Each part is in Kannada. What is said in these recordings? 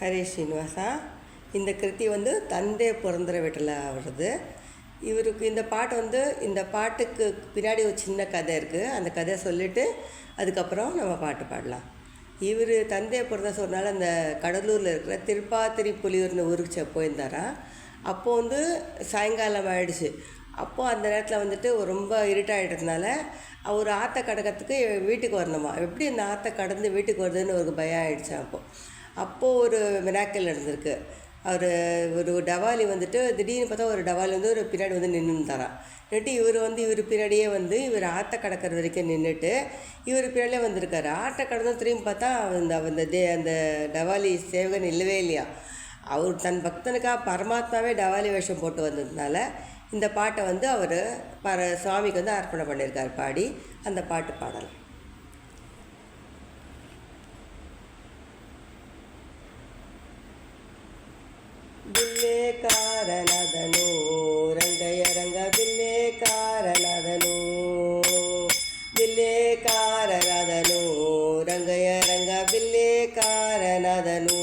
ಹರೇ ಶ್ರೀನಿವಾಸ. இந்த கிருத்தி தந்தை பிறந்தர வீட்டில் வருது. இவருக்கு இந்த பாட்டுக்கு பின்னாடி ஒரு சின்ன கதை இருக்குது. அந்த கதையை சொல்லிவிட்டு அதுக்கப்புறம் நம்ம பாட்டு பாடலாம். இவர் தந்தை பிறந்த சொன்னால அந்த கடலூரில் இருக்கிற திருப்பாத்திரி புலியூர்னு ஊருக்கு போயிருந்தாராம். அப்போது சாயங்காலம் ஆகிடுச்சு. அப்போது அந்த நேரத்தில் ரொம்ப இருட்டாகிட்டதுனால அவர் ஆற்றை கடக்கிறதுக்கு வீட்டுக்கு வரணுமா. எப்படி இந்த ஆற்றை கடந்து வீட்டுக்கு வருதுன்னு ஒரு பயம் ஆகிடுச்சு. அப்போது ஒரு மிராக்கல் நடந்திருக்கு. ஒரு டவாலி திடீர்னு பார்த்தா ஒரு டவாலி ஒரு பின்னாடி நின்றுட்டாராம். நின்றுட்டு இவர் பின்னாடியே இவர் ஆற்றை கடக்கிற வரைக்கும் நின்றுட்டு இவர் பின்னாடியே வந்திருக்காரு. ஆற்றை கடந்தும் திரும்பி பார்த்தா அந்த டவாலி சேவகன் இல்லவே இல்லையா. அவர் தன் பக்தனுக்காக பரமாத்மாவே டவாலி வேஷம் போட்டு வந்ததுனால இந்த பாட்டை அவர் சுவாமிக்கு அர்ப்பணை பண்ணியிருக்கார். பாடி அந்த பாட்டு பாடலாம். ಬಿಲ್ಲೆ ಕಾರನದನು ರಂಗಯ್ಯ ರಂಗ ಬಿಲ್ಲೆ ಕಾರನದನು ಬಿಲ್ಲೆ ಕಾರನದನು ರಂಗಯ್ಯ ರಂಗ ಬಿಲ್ಲೆ ಕಾರನದನು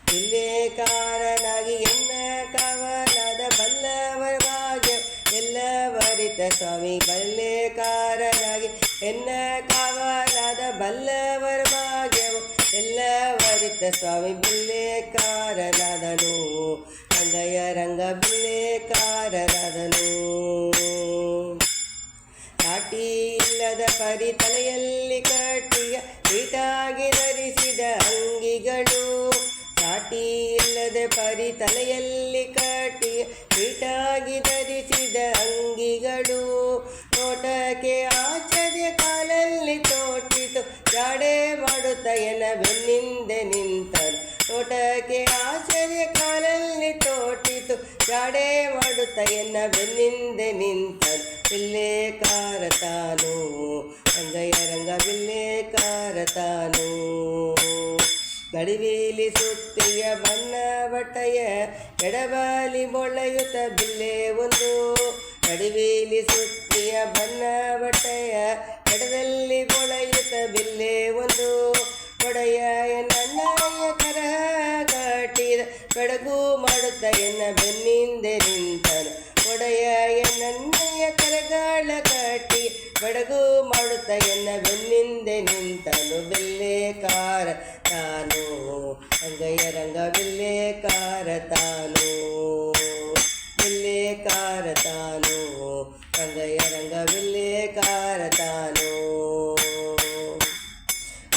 ಬಿಲ್ಲೆ ಕಾರನಾಗಿ ಎನ್ನ ಕವನದ ಬಲ್ಲವರ ಭಾಗ್ಯ ಎಲ್ಲವರಿತ ಸ್ವಾಮಿ ಬಲ್ಲೆ ಕಾರನಾಗಿ ಎನ್ನ ಕವನದ ಬಲ್ಲವರ ಭಾಗ್ಯವು ಎಲ್ಲವರಿತ ಸ್ವಾಮಿ ಬಿಲ್ಲೆ ಕಾರನಾದನು ರಂಗಯ್ಯ ರಂಗ ಬಿಲ್ಲೆ ಕಾರನಾದನು. ಸಾಟಿ ಇಲ್ಲದ ಪರಿ ತಲೆಯಲ್ಲಿ ಕಟ್ಟಿಯ ನೀಟಾಗಿ ಧರಿಸಿದ ಅಂಗಿಗಳು ಸಾಟಿ ಇಲ್ಲದ ಪರಿ ತಲೆಯಲ್ಲಿ ಕಟ್ಟಿಯ ನೀಟಾಗಿ ಧರಿಸಿದ ಅಂಗಿಗಳು ನೋಟಕ್ಕೆ ಆಶ್ಚರ್ಯ ಕಾಲಲ್ಲಿ ತೋಟಿತು ಜಾಡೆ ಮಾಡುತ್ತ ಎನ್ನ ಬೆನ್ನಿಂದೆ ನಿಂತನು ನೋಟಕ್ಕೆ ಆಶ್ಚರ್ಯ ಕಾಲಲ್ಲಿ ತೋಟಿತು ಜಾಡೆ ಮಾಡುತ್ತ ಎನ್ನ ಬೆನ್ನಿಂದೆ ನಿಂತನು ಬಿಲ್ಲೆ ಕಾರತಾನು ರಂಗಯ್ಯ ರಂಗ ಬಿಲ್ಲೆ ಕಾರತಾನು. ನಡುವೀಲಿ ಸುತ್ತಿಯ ಬಣ್ಣ ಬಟ್ಟೆಯ ಎಡಬಾಲಿ ಮೊಳೆಯುತ್ತ ಬಿಲ್ಲೆ ಒಂದು ನಡುವೀಲಿ ಸುತ್ತಿಯ ಬಣ್ಣ ಬಟ್ಟೆಯ ಎಡದಲ್ಲಿ ಮೊಳೆಯುತ್ತ ಬಿಲ್ಲೆ ಒಂದು ಒಡೆಯ ನನ್ನಯ್ಯ ಕರ ಕಾಟಿದ ಬೆಳಗು ಮಾಡುತ್ತ ಎನ್ನ ಬೆನ್ನಿಂದೆ ನಿಂತನು ಒಡೆಯ ನನ್ನಯ್ಯ ಕರಗಾಳ ಕಾಟಿ ಬೆಳಗು ಮಾಡುತ್ತ ಎನ್ನ ಬೆನ್ನಿಂದೆ ನಿಂತನು ಬಿಲ್ಲೆ ಕಾರ ತಾನು ರಂಗಯ್ಯ ರಂಗ ಬಿಲ್ಲೆ ಕಾರ ತಾನು ಬಿಲ್ಲೆ ಕಾರ ತಾನು ರಂಗಯ್ಯ ರಂಗ ಬಿಲ್ಲೆ ಕಾರ ತಾನು.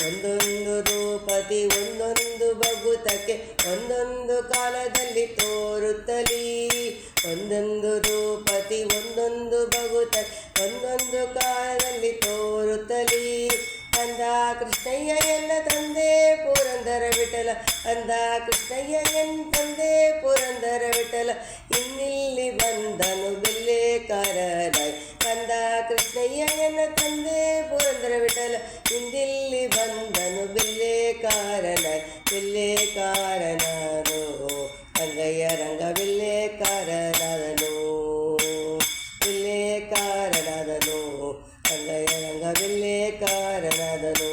ಒಂದೊಂದು ರೂಪತಿ ಒಂದೊಂದು ಬಗುತಕ್ಕೆ ಒಂದೊಂದು ಕಾಲದಲ್ಲಿ ತೋರುತ್ತಲೀ ಒಂದೊಂದು ರೂಪತಿ ಒಂದೊಂದು ಬಗುತ ಒಂದೊಂದು ಕಾಲದಲ್ಲಿ ತೋರುತ್ತಲೀ ಅಂದ ಕೃಷ್ಣಯ್ಯ ಎನ್ನ ತಂದೆ ಪುರಂದರ ವಿಠಲ ಅಂದ ಕೃಷ್ಣಯ್ಯ ಎನ್ನ ತಂದೆ ಪುರಂದರ ವಿಠಲ ಇನ್ನಿಲ್ಲಿ ಬಂದನು ಬಿಲ್ಲೆ ಕಾರನಾಗಿ ಕಂದ ಕೃಷ್ಣಯ್ಯ ಎನ್ನ ತಂದೆ ಪುರಂದರ ವಿಠಲ ಇಂದಿಲ್ಲಿ ಬಂದನು ಬಿಲ್ಲೆ ಕಾರನಾಗಿ ಬಿಲ್ಲೆ ಕಾರನಾನು ರಂಗಯ್ಯ ರಂಗ ಬಿಲ್ಲೆ ಕಾರನಾದನು ಬಿಲ್ಲೆ ಕಾರನಾದನು ರಂಗಯ್ಯ ರಂಗ ಬಿಲ್ಲೆ ಕಾರನಾದನು.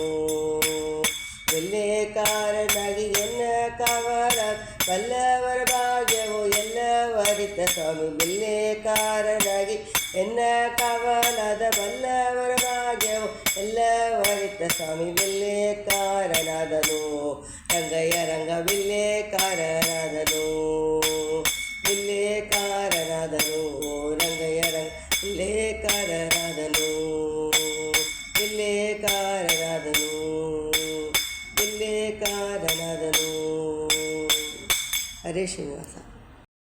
ಬಿಲ್ಲೆ ಕಾರನಾಗಿ ಎನ್ನ ಕವನ ಬಲ್ಲವರ ಭಾಗ್ಯವು ಎಲ್ಲವರಿತ ಸ್ವಾಮಿ ಬಿಲ್ಲೆ ಕಾರನಾಗಿ ಎನ್ನ ಕವನದ ಬಲ್ಲವರ ಭಾಗ್ಯವು ಎಲ್ಲವರಿತ ಸ್ವಾಮಿ ಬಿಲ್ಲೆ ಕಾರನಾದನು ರಂಗಯ್ಯ ರಂಗ ಬಿಲ್ಲೆ ಕಾರನಾದನು ಬಿಲ್ಲೆ ಕಾರನಾದನು ರಂಗಯ್ಯ ರಂಗ ಬಿಲ್ಲೆ ಕಾರನಾದನು ಬಿಲ್ಲೆ ಕಾರನಾದನು ಬಿಲ್ಲೆ ಕಾರನಾದನು. ಹರೇ ಶ್ರೀನಿವಾಸ.